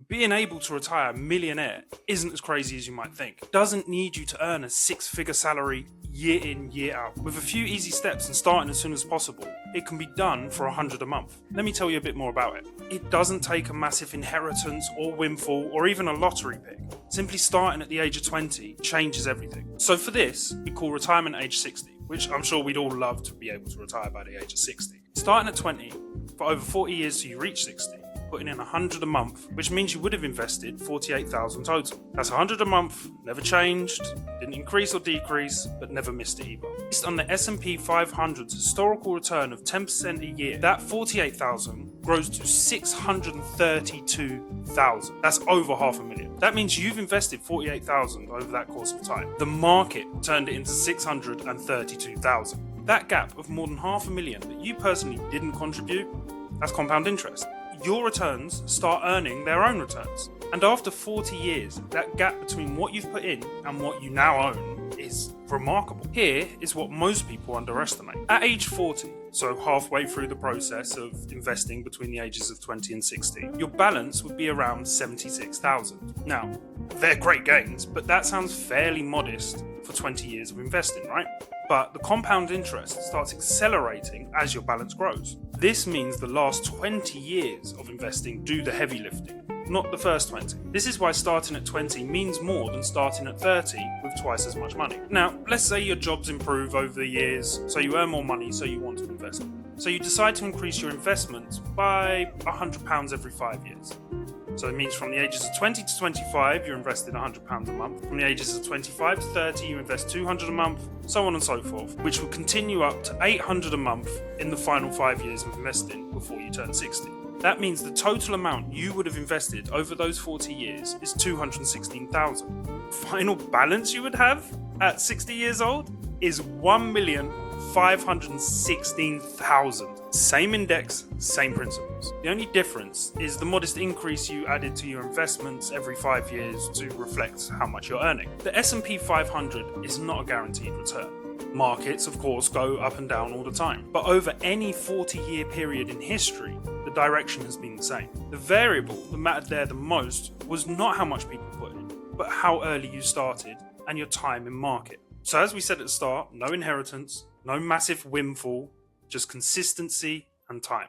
Being able to retire a millionaire isn't as crazy as you might think. It doesn't need you to earn a six-figure salary year in, year out. With a few easy steps and starting as soon as possible, it can be done for $100 a month. Let me tell you a bit more about it. It doesn't take a massive inheritance or windfall or even a lottery pick. Simply starting at the age of 20 changes everything. So for this, we call retirement age 60, which I'm sure we'd all love to be able to retire by the age of 60. Starting at 20, for over 40 years till you reach 60, putting in $100 a month, which means you would have invested $48,000 total. That's $100 a month, never changed, didn't increase or decrease, but never missed it either. Based on the S&P 500's historical return of 10% a year, that $48,000 grows to $632,000. That's over $500,000. That means you've invested $48,000 over that course of time. The market turned it into $632,000. That gap of more than $500,000 that you personally didn't contribute, that's compound interest. Your returns start earning their own returns. And after 40 years, that gap between what you've put in and what you now own is remarkable. Here is what most people underestimate. At age 40, so halfway through the process of investing between the ages of 20 and 60, your balance would be around $76,000. Now, they're great gains, but that sounds fairly modest for 20 years of investing, right? But the compound interest starts accelerating as your balance grows. This means the last 20 years of investing do the heavy lifting, not the first 20. This is why starting at 20 means more than starting at 30 with twice as much money. Now, let's say your jobs improve over the years, so you earn more money, so you want to invest. So you decide to increase your investments by £100 every 5 years. So it means from the ages of 20 to 25, you're investing £100 a month. From the ages of 25 to 30, you invest $200 a month, so on and so forth, which will continue up to $800 a month in the final 5 years of investing before you turn 60. That means the total amount you would have invested over those 40 years is $216,000. Final balance you would have at 60 years old is $1,516,000. Same index, same principles. The only difference is the modest increase you added to your investments every 5 years to reflect how much you're earning. The S&P 500 is not a guaranteed return. Markets, of course, go up and down all the time, but over any 40-year period in history, the direction has been the same. The variable that mattered there the most was not how much people put in, but how early you started and your time in market. So as we said at the start, no inheritance, no massive windfall, just consistency and time.